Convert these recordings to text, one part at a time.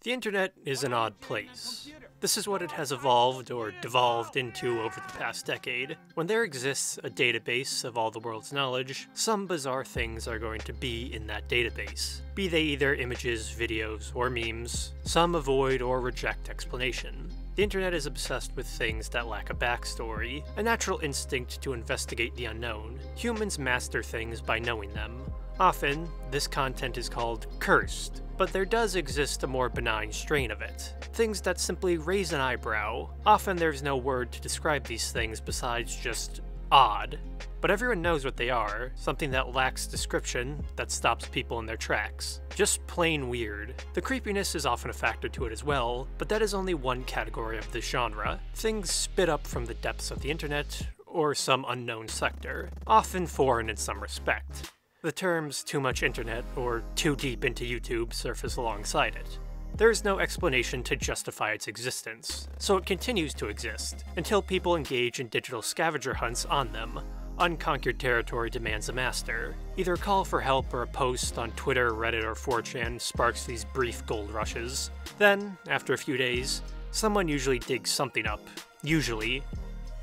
The internet is an odd place. This is what it has evolved or devolved into over the past decade. When there exists a database of all the world's knowledge, some bizarre things are going to be in that database. Be they either images, videos, or memes, some avoid or reject explanation. The internet is obsessed with things that lack a backstory, a natural instinct to investigate the unknown. Humans master things by knowing them. Often, this content is called cursed, but there does exist a more benign strain of it. Things that simply raise an eyebrow. Often there's no word to describe these things besides just odd. But everyone knows what they are, something that lacks description, that stops people in their tracks. Just plain weird. The creepiness is often a factor to it as well, but that is only one category of this genre. Things spit up from the depths of the internet, or some unknown sector, often foreign in some respect. The terms too much internet or too deep into YouTube surface alongside it. There is no explanation to justify its existence, so it continues to exist, until people engage in digital scavenger hunts on them. Unconquered territory demands a master. Either a call for help or a post on Twitter, Reddit, or 4chan sparks these brief gold rushes. Then, after a few days, someone usually digs something up. Usually.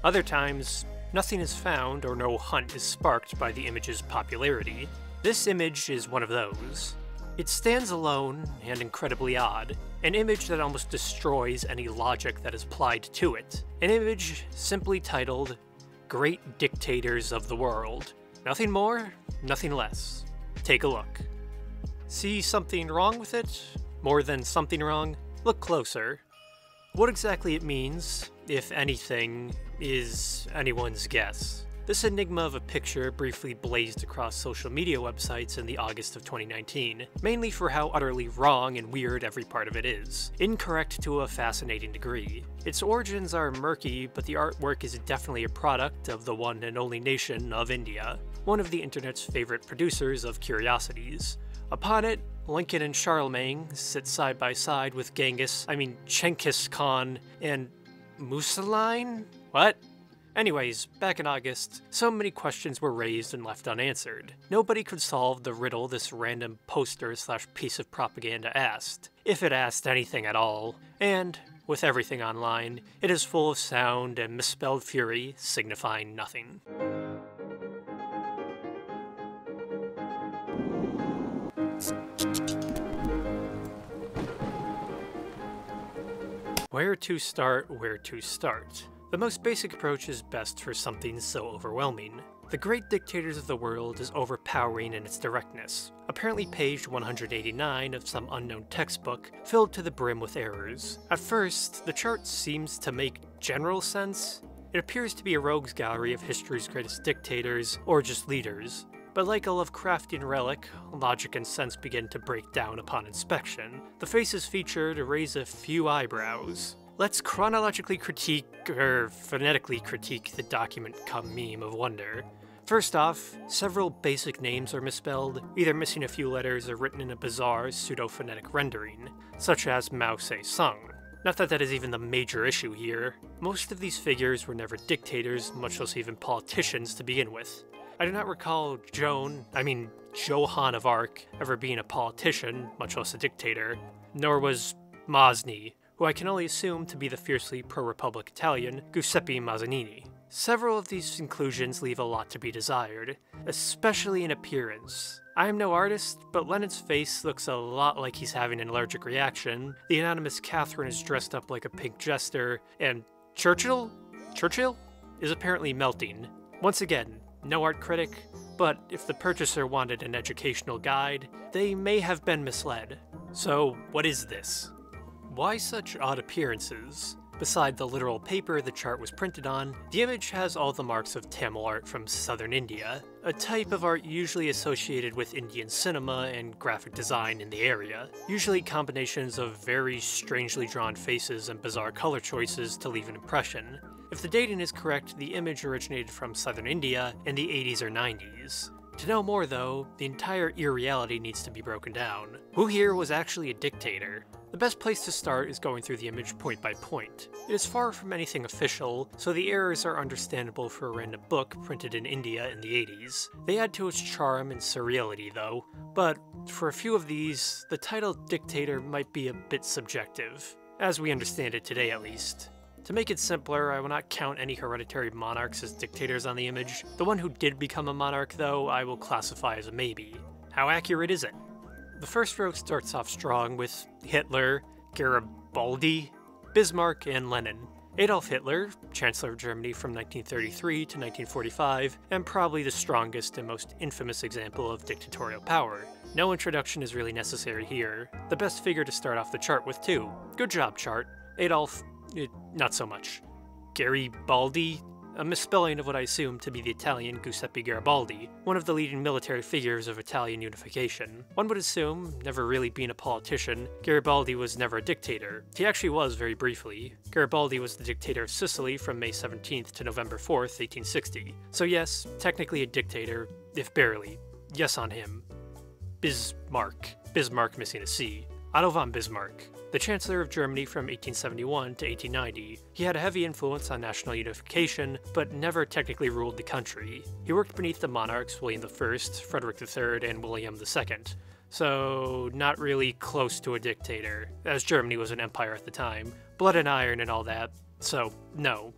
Other times, nothing is found or no hunt is sparked by the image's popularity. This image is one of those. It stands alone and incredibly odd. An image that almost destroys any logic that is applied to it. An image simply titled, Great Dictators of the World. Nothing more, nothing less. Take a look. See something wrong with it? More than something wrong? Look closer. What exactly it means, if anything, is anyone's guess. This enigma of a picture briefly blazed across social media websites in the August of 2019, mainly for how utterly wrong and weird every part of it is. Incorrect to a fascinating degree. Its origins are murky, but the artwork is definitely a product of the one and only nation of India, one of the internet's favorite producers of curiosities. Upon it, Lincoln and Charlemagne sit side by side with Genghis Khan and Musaline? What? Anyways, back in August, so many questions were raised and left unanswered. Nobody could solve the riddle this random poster/piece of propaganda asked, if it asked anything at all. And, with everything online, it is full of sound and misspelled fury, signifying nothing. Where to start? The most basic approach is best for something so overwhelming. The Great Dictators of the World is overpowering in its directness, apparently page 189 of some unknown textbook filled to the brim with errors. At first, the chart seems to make general sense. It appears to be a rogues gallery of history's greatest dictators, or just leaders. But like a Lovecraftian relic, logic and sense begin to break down upon inspection. The faces featured raise a few eyebrows. Let's chronologically critique, or phonetically critique, the document come meme of wonder. First off, several basic names are misspelled, either missing a few letters or written in a bizarre pseudo-phonetic rendering, such as Mao Se-sung. Not that that is even the major issue here. Most of these figures were never dictators, much less even politicians to begin with. I do not recall Joan of Arc, ever being a politician, much less a dictator, nor was Mosny, who I can only assume to be the fiercely pro-republic Italian Giuseppe Mazzanini. Several of these inclusions leave a lot to be desired, especially in appearance. I am no artist, but Lenin's face looks a lot like he's having an allergic reaction, the anonymous Catherine is dressed up like a pink jester, and Churchill is apparently melting. Once again, no art critic, but if the purchaser wanted an educational guide, they may have been misled. So, what is this? Why such odd appearances? Beside the literal paper the chart was printed on, the image has all the marks of Tamil art from southern India, a type of art usually associated with Indian cinema and graphic design in the area, usually combinations of very strangely drawn faces and bizarre color choices to leave an impression. If the dating is correct, the image originated from southern India in the 80s or 90s. To know more though, the entire irreality needs to be broken down. Who here was actually a dictator? The best place to start is going through the image point by point. It is far from anything official, so the errors are understandable for a random book printed in India in the 80s. They add to its charm and surreality though, but for a few of these, the title dictator might be a bit subjective, as we understand it today at least. To make it simpler, I will not count any hereditary monarchs as dictators on the image. The one who did become a monarch though, I will classify as a maybe. How accurate is it? The first row starts off strong with Hitler, Garibaldi, Bismarck, and Lenin. Adolf Hitler, Chancellor of Germany from 1933 to 1945, and probably the strongest and most infamous example of dictatorial power. No introduction is really necessary here. The best figure to start off the chart with too. Good job, chart. Adolf, not so much. Garibaldi, a misspelling of what I assume to be the Italian Giuseppe Garibaldi, one of the leading military figures of Italian unification. One would assume, never really being a politician, Garibaldi was never a dictator. He actually was very briefly. Garibaldi was the dictator of Sicily from May 17th to November 4th, 1860. So yes, technically a dictator, if barely. Yes on him. Bismarck missing a C. Otto von Bismarck, the Chancellor of Germany from 1871 to 1890. He had a heavy influence on national unification, but never technically ruled the country. He worked beneath the monarchs William I, Frédéric III, and William II. So, not really close to a dictator, as Germany was an empire at the time. Blood and iron and all that, so no.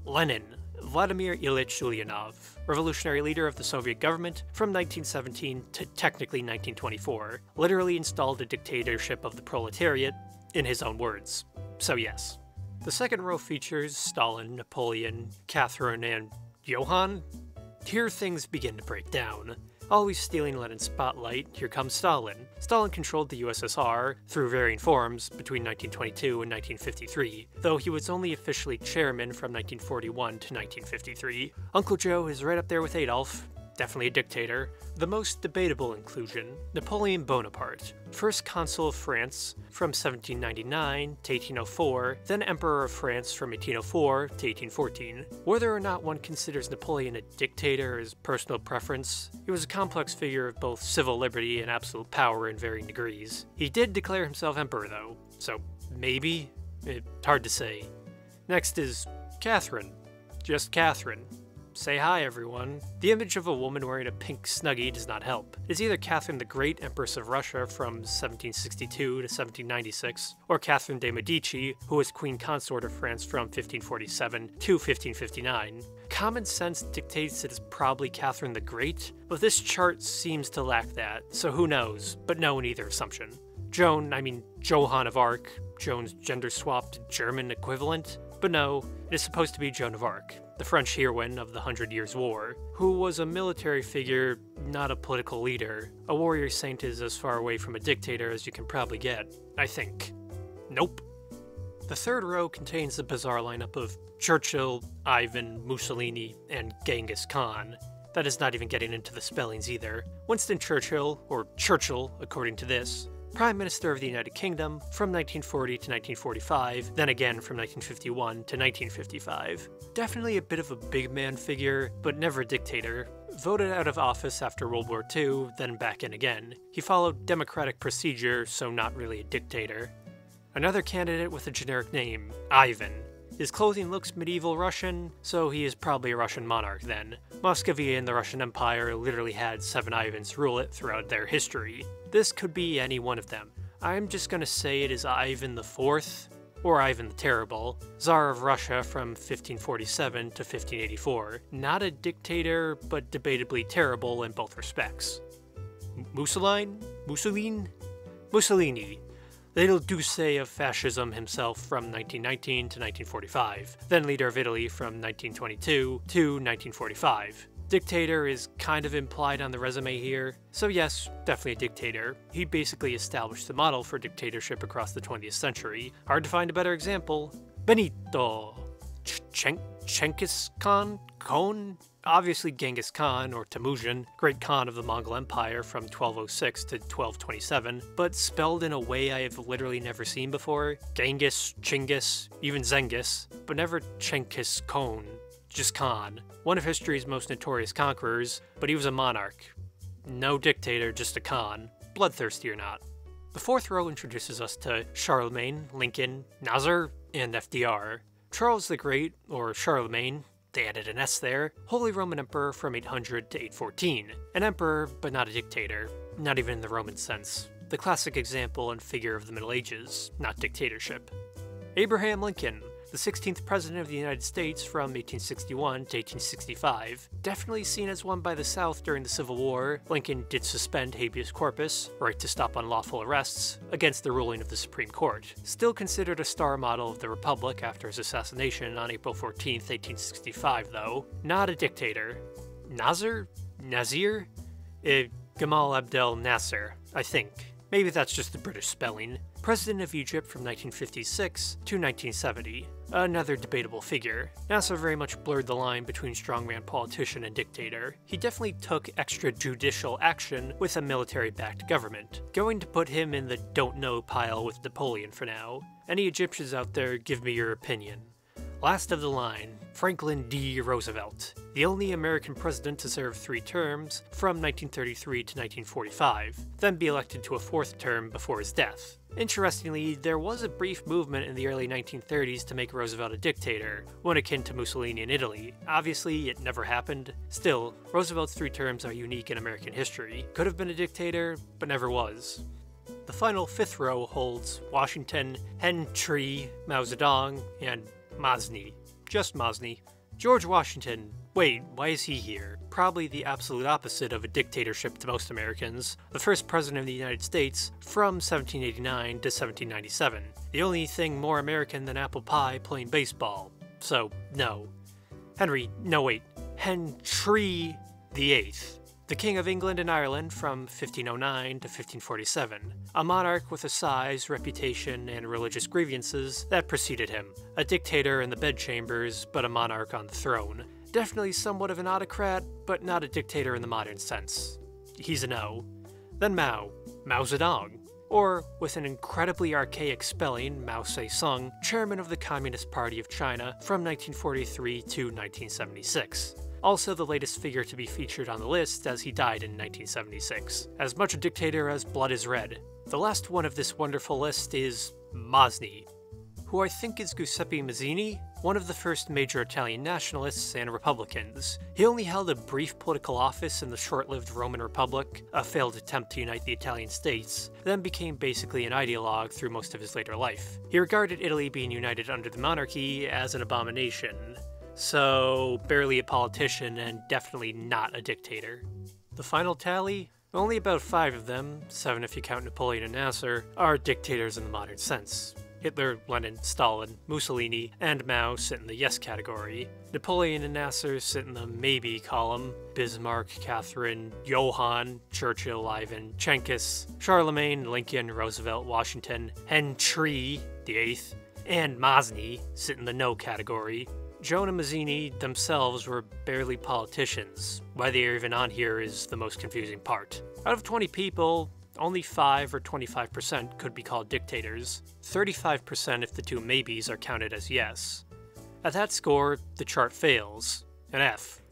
Lenin, Vladimir Ilyich Ulyanov, revolutionary leader of the Soviet government from 1917 to technically 1924, literally installed a dictatorship of the proletariat, in his own words. So yes. The second row features Stalin, Napoleon, Catherine, and Johann. Here things begin to break down. Always stealing Lenin's spotlight, here comes Stalin. Stalin controlled the USSR, through varying forms, between 1922 and 1953, though he was only officially chairman from 1941 to 1953. Uncle Joe is right up there with Adolf, definitely a dictator. The most debatable inclusion, Napoleon Bonaparte, first consul of France from 1799 to 1804, then Emperor of France from 1804 to 1814. Whether or not one considers Napoleon a dictator is personal preference. He was a complex figure of both civil liberty and absolute power in varying degrees. He did declare himself emperor though, so maybe? It's hard to say. Next is Catherine. Just Catherine. Say hi, everyone. The image of a woman wearing a pink snuggie does not help. It's either Catherine the Great, Empress of Russia from 1762 to 1796, or Catherine de' Medici, who was Queen Consort of France from 1547 to 1559. Common sense dictates it is probably Catherine the Great, but this chart seems to lack that, so who knows, but no in either assumption. Joan of Arc, Joan's gender-swapped German equivalent, but no, it is supposed to be Joan of Arc, the French heroine of the 100 Years' War, who was a military figure, not a political leader. A warrior saint is as far away from a dictator as you can probably get, I think. Nope. The third row contains the bizarre lineup of Churchill, Ivan, Mussolini, and Genghis Khan. That is not even getting into the spellings either. Winston Churchill, or Churchill according to this, Prime Minister of the United Kingdom from 1940 to 1945, then again from 1951 to 1955. Definitely a bit of a big man figure, but never a dictator. Voted out of office after World War II, then back in again. He followed democratic procedure, so not really a dictator. Another candidate with a generic name, Ivan. His clothing looks medieval Russian, so he is probably a Russian monarch then. Muscovy and the Russian Empire literally had 7 Ivans rule it throughout their history. This could be any one of them. I'm just gonna say it is Ivan IV, or Ivan the Terrible, Tsar of Russia from 1547 to 1584. Not a dictator, but debatably terrible in both respects. Mussolini? Little Duce of fascism himself from 1919 to 1945, then leader of Italy from 1922 to 1945. Dictator is kind of implied on the resume here, so yes, definitely a dictator. He basically established the model for dictatorship across the 20th century. Hard to find a better example. Benito. Genghis Khan? Obviously Genghis Khan, or Temujin, Great Khan of the Mongol Empire from 1206 to 1227, but spelled in a way I have literally never seen before. Genghis, Chinggis, even Zengis, but never Genghis Khan, just Khan. One of history's most notorious conquerors, but he was a monarch. No dictator, just a Khan. Bloodthirsty or not. The fourth row introduces us to Charlemagne, Lincoln, Nasser, and FDR. Charles the Great, or Charlemagne, they added an S there, Holy Roman Emperor from 800 to 814. An emperor, but not a dictator, not even in the Roman sense. The classic example and figure of the Middle Ages, not dictatorship. Abraham Lincoln, the 16th President of the United States from 1861 to 1865. Definitely seen as one by the South during the Civil War, Lincoln did suspend habeas corpus, right to stop unlawful arrests, against the ruling of the Supreme Court. Still considered a star model of the Republic after his assassination on April 14, 1865, though. Not a dictator. Nazir? Gamal Abdel Nasser, I think. Maybe that's just the British spelling. President of Egypt from 1956 to 1970. Another debatable figure. Nasser very much blurred the line between strongman politician and dictator. He definitely took extrajudicial action with a military-backed government. Going to put him in the don't know pile with Napoleon for now. Any Egyptians out there, give me your opinion. Last of the line, Franklin D. Roosevelt, the only American president to serve 3 terms from 1933 to 1945, then be elected to a 4th term before his death. Interestingly, there was a brief movement in the early 1930s to make Roosevelt a dictator, one akin to Mussolini in Italy. Obviously, it never happened. Still, Roosevelt's 3 terms are unique in American history. Could have been a dictator, but never was. The final 5th row holds Washington, Henry, Mao Zedong, and Mosny. Just Mosny. George Washington. Wait, why is he here? Probably the absolute opposite of a dictatorship to most Americans. The first president of the United States from 1789 to 1797. The only thing more American than apple pie playing baseball. So, no. Henry VIII. The King of England and Ireland from 1509 to 1547, a monarch with a size, reputation, and religious grievances that preceded him. A dictator in the bedchambers, but a monarch on the throne. Definitely somewhat of an autocrat, but not a dictator in the modern sense. He's a no. Then Mao Zedong. Or, with an incredibly archaic spelling, Mao Se-sung, chairman of the Communist Party of China from 1943 to 1976. Also the latest figure to be featured on the list, as he died in 1976. As much a dictator as blood is red. The last one of this wonderful list is Mosny, who I think is Giuseppe Mazzini, one of the first major Italian nationalists and Republicans. He only held a brief political office in the short-lived Roman Republic, a failed attempt to unite the Italian states, then became basically an ideologue through most of his later life. He regarded Italy being united under the monarchy as an abomination. So, barely a politician and definitely not a dictator. The final tally? Only about 5 of them, 7 if you count Napoleon and Nasser, are dictators in the modern sense. Hitler, Lenin, Stalin, Mussolini, and Mao sit in the yes category. Napoleon and Nasser sit in the maybe column. Bismarck, Catherine, Johann, Churchill, Ivan, Genghis, Charlemagne, Lincoln, Roosevelt, Washington, Henry VIII, and Mosny sit in the no category. Joan and Mazzini themselves were barely politicians. Why they are even on here is the most confusing part. Out of 20 people, only 5 or 25% could be called dictators, 35% if the 2 maybes are counted as yes. At that score, the chart fails, an F.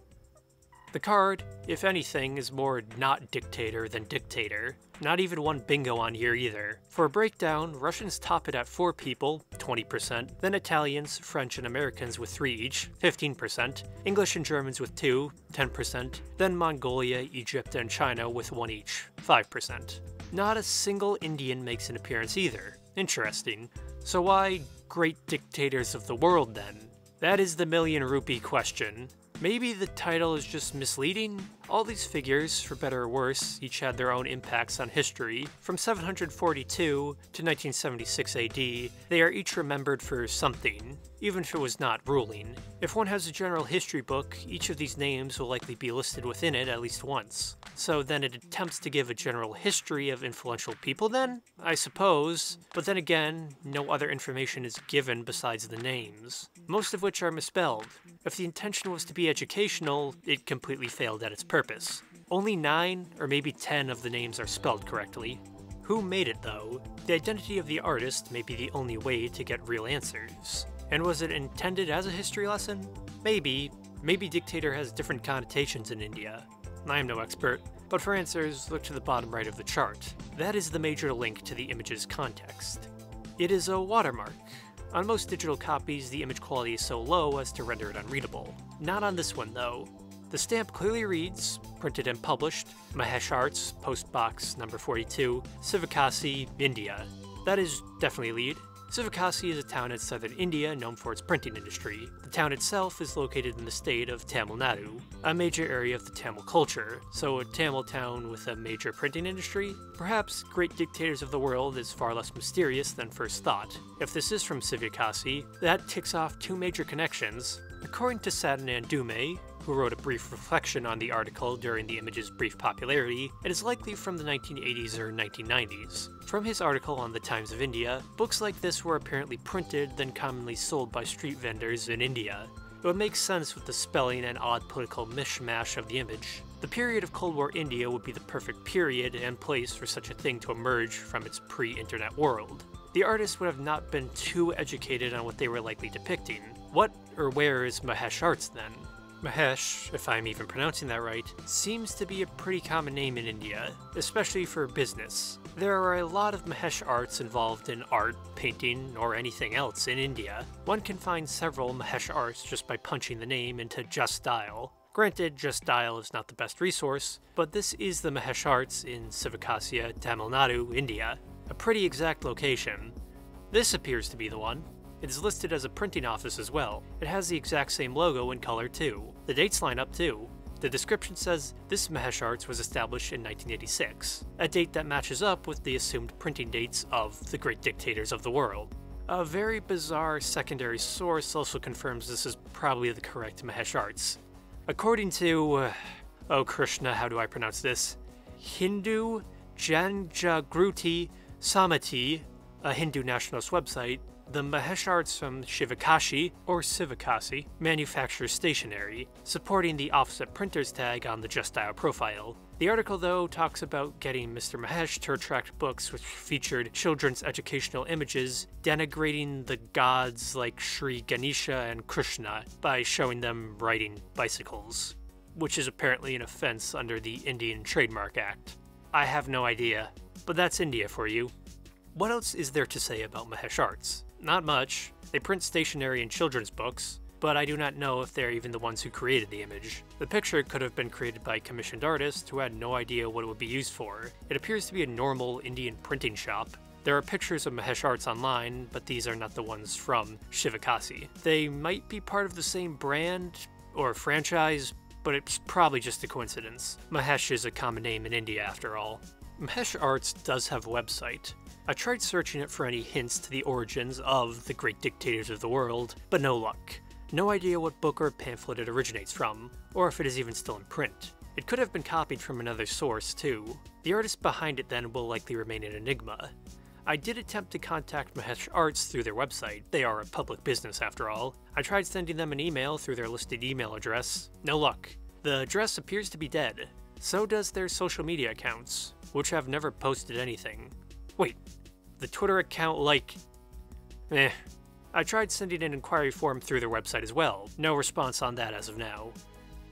The card, if anything, is more not dictator than dictator. Not even one bingo on here either. For a breakdown, Russians top it at 4 people, 20%, then Italians, French, and Americans with 3 each, 15%, English and Germans with 2, 10%, then Mongolia, Egypt, and China with 1 each, 5%. Not a single Indian makes an appearance either. Interesting. So why Great Dictators of the World then? That is the million rupee question. Maybe the title is just misleading? All these figures, for better or worse, each had their own impacts on history. From 742 to 1976 AD, they are each remembered for something, even if it was not ruling. If one has a general history book, each of these names will likely be listed within it at least once. So then it attempts to give a general history of influential people then? I suppose. But then again, no other information is given besides the names, most of which are misspelled. If the intention was to be educational, it completely failed at its purpose. Only 9 or maybe 10 of the names are spelled correctly. Who made it though? The identity of the artist may be the only way to get real answers. And was it intended as a history lesson? Maybe. Maybe dictator has different connotations in India. I am no expert. But for answers, look to the bottom right of the chart. That is the major link to the image's context. It is a watermark. On most digital copies, the image quality is so low as to render it unreadable. Not on this one, though. The stamp clearly reads, printed and published, Mahesh Arts, Post Box number 42, Sivakasi, India. That is definitely a lead. Sivakasi is a town in southern India known for its printing industry. The town itself is located in the state of Tamil Nadu, a major area of the Tamil culture, so a Tamil town with a major printing industry? Perhaps Great Dictators of the World is far less mysterious than first thought. If this is from Sivakasi, that ticks off two major connections. According to Sadanand Dume, who wrote a brief reflection on the article during the image's brief popularity, it is likely from the 1980s or 1990s. From his article on the Times of India, books like this were apparently printed, then commonly sold by street vendors in India. It would make sense with the spelling and odd political mishmash of the image. The period of Cold War India would be the perfect period and place for such a thing to emerge from its pre-internet world. The artist would have not been too educated on what they were likely depicting. What or where is Mahesh Arts then? Mahesh, if I'm even pronouncing that right, seems to be a pretty common name in India, especially for business. There are a lot of Mahesh Arts involved in art, painting, or anything else in India. One can find several Mahesh Arts just by punching the name into Just Dial. Granted, Just Dial is not the best resource, but this is the Mahesh Arts in Sivakasi, Tamil Nadu, India. A pretty exact location. This appears to be the one. It is listed as a printing office as well. It has the exact same logo and color too. The dates line up too. The description says this Mahesh Arts was established in 1986, a date that matches up with the assumed printing dates of the Great Dictators of the World. A very bizarre secondary source also confirms this is probably the correct Mahesh Arts. According to, oh Krishna, how do I pronounce this? Hindu Janjagruti Samiti, a Hindu nationalist website, the Mahesh Arts from Sivakasi, or Sivakasi, manufactures stationery, supporting the offset printers tag on the Just Dial profile. The article, though, talks about getting Mr. Mahesh to retract books which featured children's educational images, denigrating the gods like Sri Ganesha and Krishna by showing them riding bicycles, which is apparently an offense under the Indian Trademark Act. I have no idea, but that's India for you. What else is there to say about Mahesh Arts? Not much. They print stationery and children's books, but I do not know if they're even the ones who created the image. The picture could have been created by a commissioned artist who had no idea what it would be used for. It appears to be a normal Indian printing shop. There are pictures of Mahesh Arts online, but these are not the ones from Sivakasi. They might be part of the same brand or franchise, but it's probably just a coincidence. Mahesh is a common name in India after all. Mahesh Arts does have a website. I tried searching it for any hints to the origins of the Great Dictators of the World, but no luck. No idea what book or pamphlet it originates from, or if it is even still in print. It could have been copied from another source, too. The artist behind it then will likely remain an enigma. I did attempt to contact Mahesh Arts through their website. They are a public business after all. I tried sending them an email through their listed email address. No luck. The address appears to be dead. So does their social media accounts, which have never posted anything. Wait, the Twitter account, I tried sending an inquiry form through their website as well. No response on that as of now.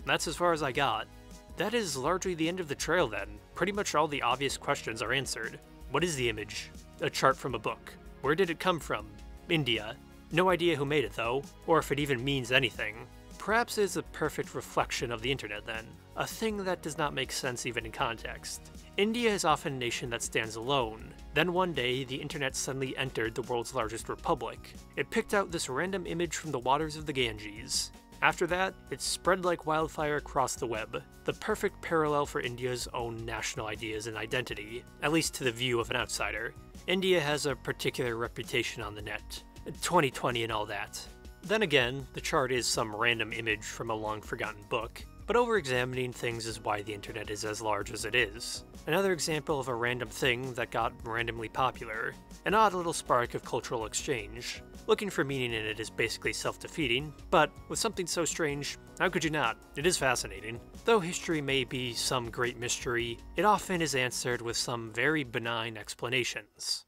That's as far as I got. That is largely the end of the trail then. Pretty much all the obvious questions are answered. What is the image? A chart from a book. Where did it come from? India. No idea who made it though, or if it even means anything. Perhaps it is a perfect reflection of the internet then. A thing that does not make sense even in context. India is often a nation that stands alone. Then one day, the internet suddenly entered the world's largest republic. It picked out this random image from the waters of the Ganges. After that, it spread like wildfire across the web. The perfect parallel for India's own national ideas and identity, at least to the view of an outsider. India has a particular reputation on the net. 2020 and all that. Then again, the chart is some random image from a long-forgotten book, but over-examining things is why the internet is as large as it is. Another example of a random thing that got randomly popular. An odd little spark of cultural exchange. Looking for meaning in it is basically self-defeating, but with something so strange, how could you not? It is fascinating. Though history may be some great mystery, it often is answered with some very benign explanations.